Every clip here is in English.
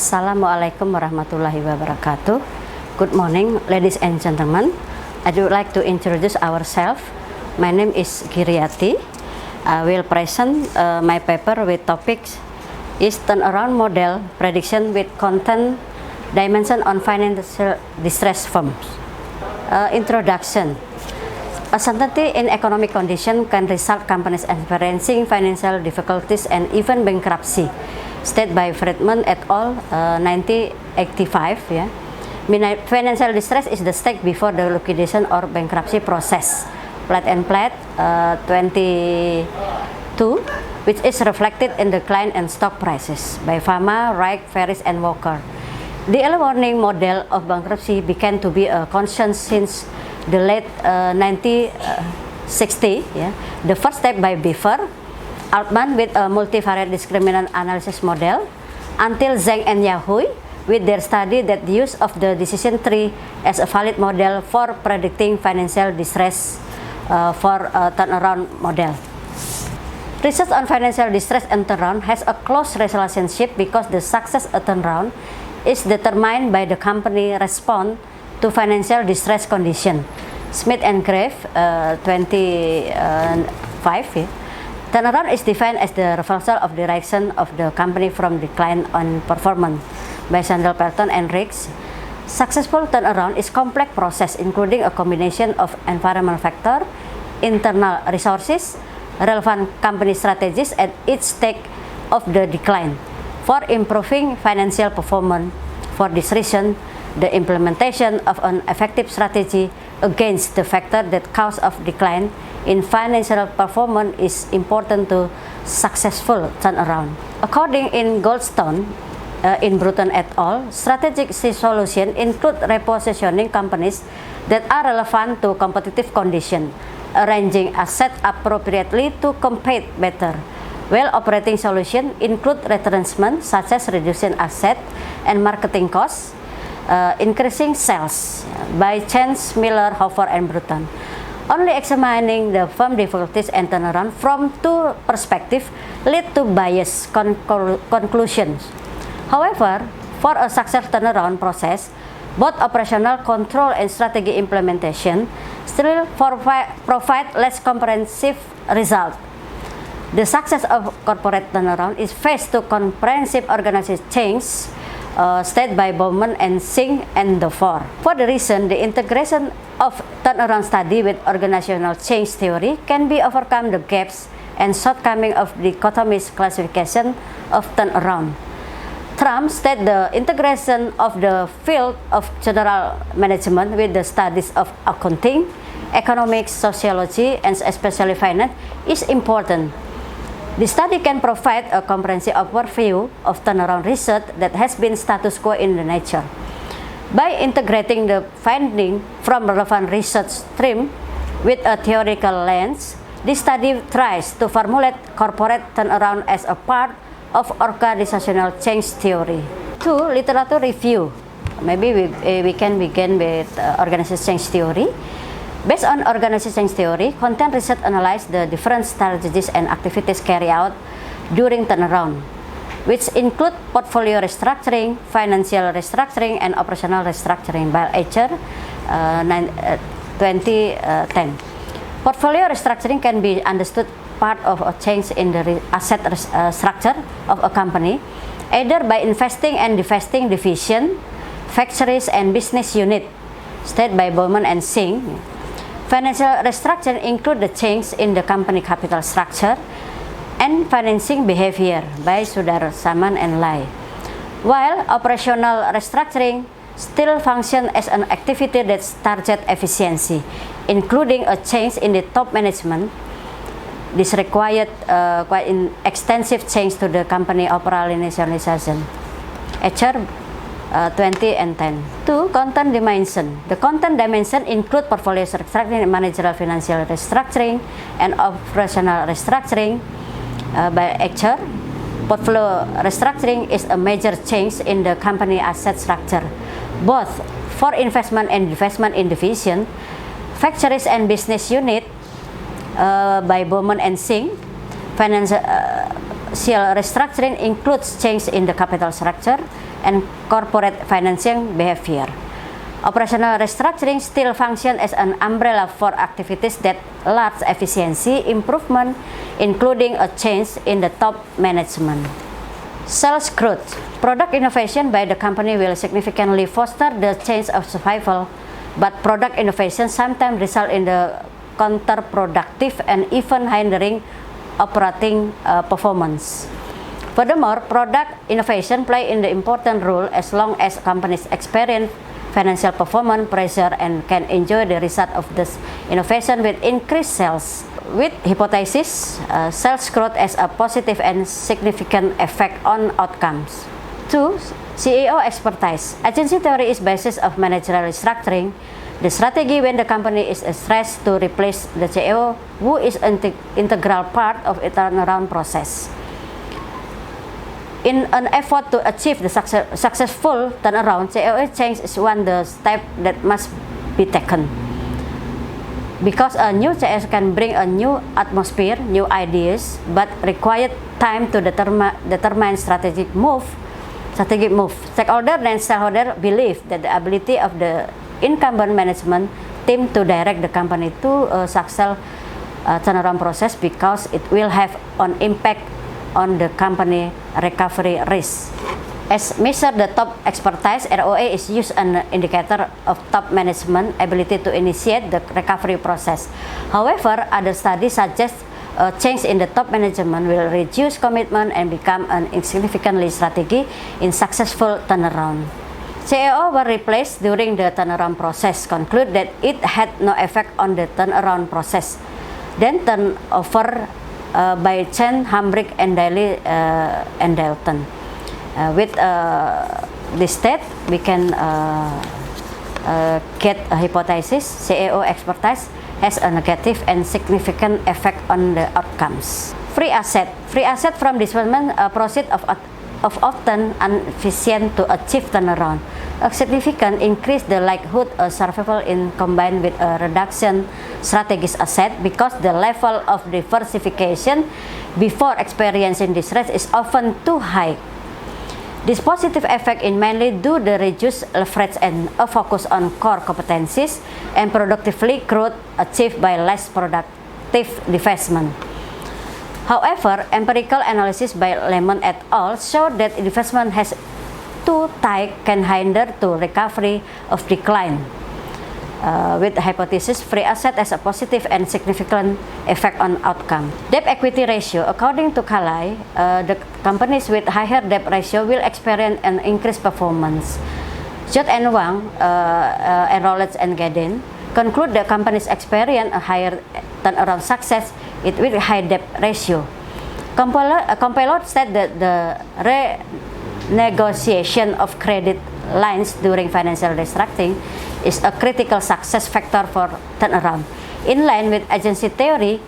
Assalamualaikum warahmatullahi wabarakatuh. Good morning, ladies and gentlemen. I would like to introduce ourselves. My name is Giriati. I will present my paper with topics is turnaround model prediction with content dimension on financial distress firms. Introduction. Uncertainty in economic condition can result companies experiencing financial difficulties and even bankruptcy. Stated by Friedman et al. 1985. Yeah. Financial distress is the stage before the liquidation or bankruptcy process. Platt and Platt 22, which is reflected in decline in stock prices by Fama, Wright, Ferris, and Walker. The early warning model of bankruptcy began to be a concern since the late 1960. Yeah. The first step by Beaver, Altman with a multivariate discriminant analysis model, until Zhang and Yahui with their study that the use of the decision tree as a valid model for predicting financial distress for a turnaround model. Research on financial distress and turnaround has a close relationship because the success of turnaround is determined by the company response to financial distress condition. Smith and Grave 25. Yeah. Turnaround is defined as the reversal of direction of the company from decline on performance by Sandel, Pelton, and Riggs. Successful turnaround is complex process including a combination of environmental factor, internal resources, relevant company strategies at each stage of the decline. For improving financial performance, for this reason, the implementation of an effective strategy against the factor that cause of decline in financial performance is important to successful turnaround. According in Goldstone, in Bruton et al., strategic solution include repositioning companies that are relevant to competitive condition, arranging assets appropriately to compete better. Well, operating solution include retrenchment such as reducing asset and marketing costs, increasing sales by Chance, Miller, Hofer, and Bruton. Only examining the firm difficulties and turnaround from two perspectives lead to biased conclusions. However, for a successful turnaround process, both operational control and strategy implementation still provide less comprehensive result. The success of corporate turnaround is faced to comprehensive organizational change, stated by Bowman and Singh and Dufour. For the reason, the integration of turnaround study with organizational change theory can be overcome the gaps and shortcomings of dichotomist classification of turnaround. Trump stated the integration of the field of general management with the studies of accounting, economics, sociology, and especially finance is important. The study can provide a comprehensive overview of turnaround research that has been status quo in the nature. By integrating the findings from relevant research stream with a theoretical lens, this study tries to formulate corporate turnaround as a part of organizational change theory. 2. Literature review. Maybe we can begin with organizational change theory. Based on organization theory, content research analyzes the different strategies and activities carried out during turnaround, which include portfolio restructuring, financial restructuring, and operational restructuring by Eicher 2010. Portfolio restructuring can be understood part of a change in the asset structure of a company, either by investing and divesting division, factories, and business unit, stated by Bowman and Singh. Financial restructuring include the change in the company capital structure and financing behavior by Sudar, Saman, and Lai. While operational restructuring still function as an activity that targets efficiency, including a change in the top management. This required quite extensive change to the company operationalization. Eicher 20 and 10. 2. Content dimension. The content dimension include portfolio restructuring, managerial financial restructuring, and operational restructuring by Eicher. Portfolio restructuring is a major change in the company asset structure, both for investment and divestment in division, factories and business unit by Bowman and Singh. Financial restructuring includes change in the capital structure and corporate financing behavior. Operational restructuring still functions as an umbrella for activities that large efficiency improvement, including a change in the top management. Sales growth. Product innovation by the company will significantly foster the change of survival, but product innovation sometimes result in the counterproductive and even hindering operating performance. Furthermore, product innovation play an important role as long as companies experience financial performance pressure and can enjoy the result of this innovation with increased sales. With hypothesis, sales growth as a positive and significant effect on outcomes. 2. CEO expertise. Agency theory is basis of managerial restructuring. The strategy when the company is stressed to replace the CEO who is an integral part of a turnaround process. In an effort to achieve the successful turnaround, CEO change is one the step that must be taken. Because a new CEO can bring a new atmosphere, new ideas, but required time to determine strategic move. Stakeholder and shareholder believe that the ability of the incumbent management team to direct the company to a successful turnaround process because it will have an impact on the company recovery risk. As measure the top expertise, ROE is used an indicator of top management ability to initiate the recovery process. However, other studies suggest a change in the top management will reduce commitment and become an insignificantly strategy in successful turnaround. CEO were replaced during the turnaround process, conclude that it had no effect on the turnaround process. Then turn over by Chen, Hambrick, and Daly and Dalton. With this state, we can get a hypothesis. CEO expertise has a negative and significant effect on the outcomes. Free asset from disbursement proceed of often insufficient to achieve turnaround. A significant increase the likelihood of survival in combined with a reduction strategic asset because the level of diversification before experiencing distress is often too high. This positive effect is mainly due to the reduced leverage and a focus on core competencies and productively growth achieved by less productive divestment. However, empirical analysis by Lemon et al. Show that investment has too tight can hinder to recovery of decline. With the hypothesis, free asset has a positive and significant effect on outcome. Debt equity ratio. According to Kallai, the companies with higher debt ratio will experience an increased performance. Jot and Wang, Rollins and Gadin conclude the companies experience a higher turnaround success with a high debt ratio. Compiler said that the renegotiation of credit lines during financial restructuring is a critical success factor for turnaround. In line with agency theory,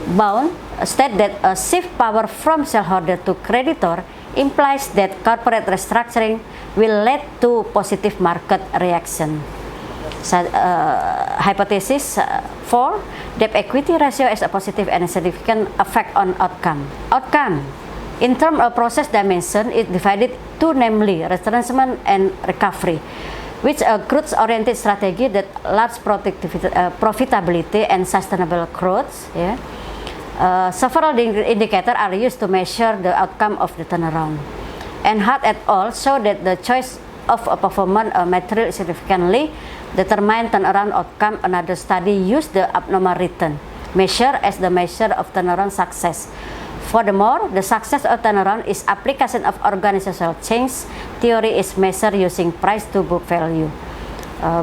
Bound state that a shift power from shareholder to creditor implies that corporate restructuring will lead to positive market reaction. Hypothesis 4, debt equity ratio has a positive and significant effect on outcome. In terms of process dimension, it divided two, namely retrenchment and recovery, which a growth-oriented strategy that large profitability and sustainable growth. Several indicators are used to measure the outcome of the turnaround. And Hart et al. Show that the choice of a performance material significantly determine turnaround outcome. Another study used the abnormal return measure as the measure of turnaround success. Furthermore, the success of turnaround is application of organizational change theory is measured using price to book value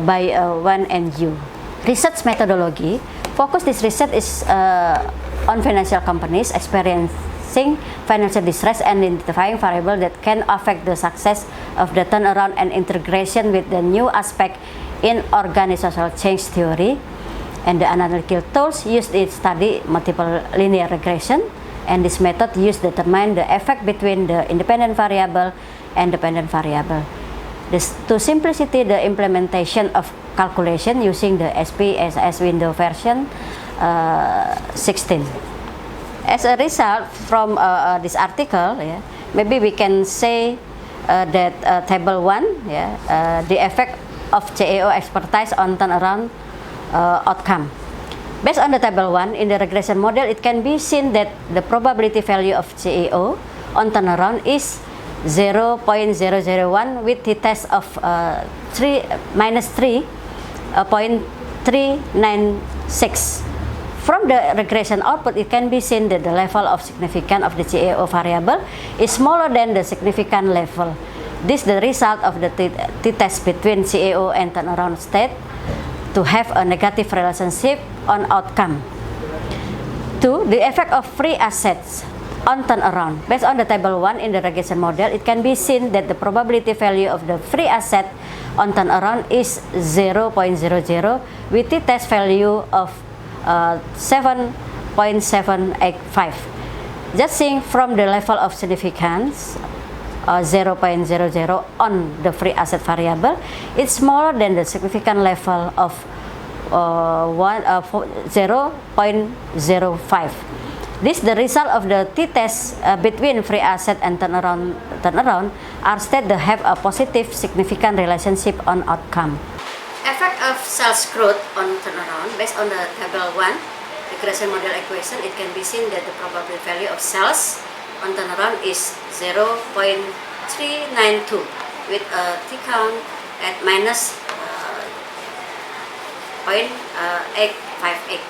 by Wan and Yu. Research methodology focus this research is on financial companies experiencing financial distress and identifying variables that can affect the success of the turnaround and integration with the new aspect in organizational change theory. And the analytical tools used in study multiple linear regression, and this method used to determine the effect between the independent variable and dependent variable. To simplicity the implementation of calculation using the SPSS window version 16. As a result from this article, maybe we can say that table 1, the effect of CAO expertise on turnaround outcome. Based on the table 1, in the regression model, it can be seen that the probability value of CAO on turnaround is 0.001 with t-test of -3.396. From the regression output, it can be seen that the level of significance of the CAO variable is smaller than the significant level. This is the result of the t-test between CAO and turnaround state to have a negative relationship on outcome. 2. The effect of free assets on turnaround. Based on the table 1 in the regression model, it can be seen that the probability value of the free asset on turnaround is 0.00 with t-test value of 7.785. Judging from the level of significance 0.00 on the free asset variable, it's smaller than the significant level of 0.05. This the result of the t-test between free asset and turnaround are stated to have a positive significant relationship on outcome. Effect of sales growth on turnaround. Based on the table 1 regression model equation, it can be seen that the probability value of sales on turnaround is 0.392 with a t count at -0.858.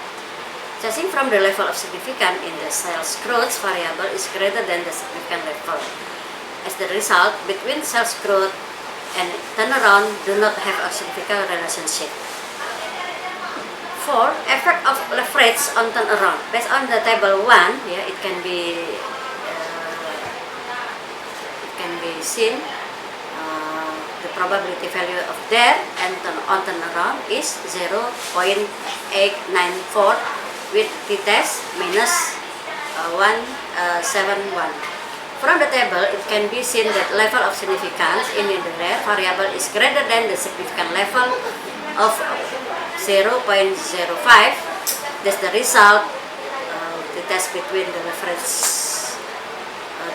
Judging from the level of significance in the sales growth variable is greater than the significant level. As the result, between sales growth and turnaround do not have a significant relationship. 4. Effect of leverage on turnaround. Based on the table 1, it can be seen the probability value of there and on turnaround is 0.894 with t-test -171. From the table, it can be seen that level of significance in the there variable is greater than the significant level of 0.05. That's the result. The test between the leverage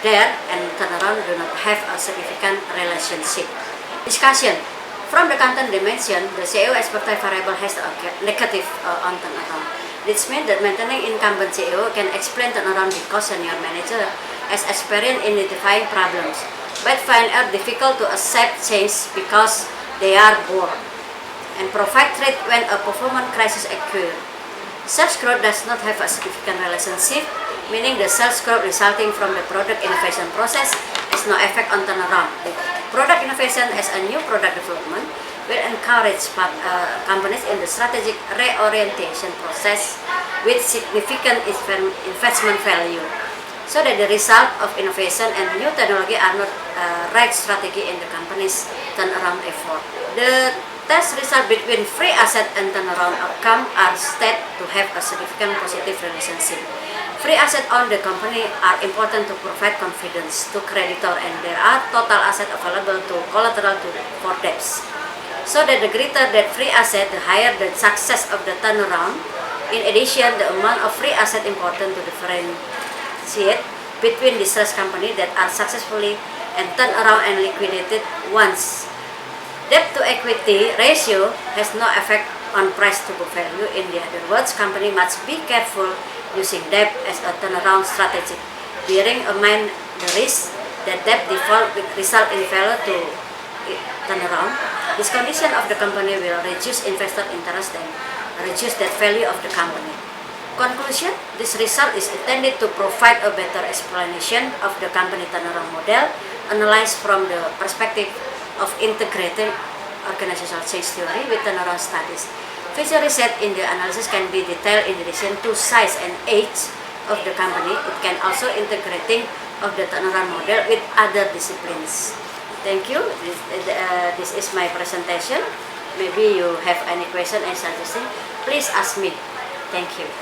there and turnaround do not have a significant relationship. Discussion. From the content dimension, the CAO expertise variable has a negative on turnaround. This means that maintaining incumbent CAO can explain turnaround because senior manager has experience in identifying problems, but find it difficult to accept change because they are bored, and provide threat when a performance crisis occurs. Sales growth does not have a significant relationship, meaning the sales growth resulting from the product innovation process has no effect on turnaround. Product innovation as a new product development will encourage companies in the strategic reorientation process with significant investment value, so that the result of innovation and new technology are not right strategy in the company's turnaround effort. The test result between free asset and turnaround outcome are stated to have a significant positive relationship. Free assets on the company are important to provide confidence to creditor, and there are total assets available to collateral for debts. So that the greater that free asset, the higher the success of the turnaround. In addition, the amount of free asset important to differentiate between distressed companies that are successfully and turned around and liquidated once. Debt to equity ratio has no effect on price to book value. In the other words, company must be careful using debt as a turnaround strategy, bearing in mind the risk that debt default will result in failure to turnaround. This condition of the company will reduce investor interest and reduce the value of the company. Conclusion: this result is intended to provide a better explanation of the company turnaround model, analyzed from the perspective of integrated organizational change theory with turnaround studies. Future research in the analysis can be detailed in addition to size and age of the company. It can also integrating of the turnaround model with other disciplines. Thank you. This is my presentation. Maybe you have any question and suggestion, please ask me. Thank you.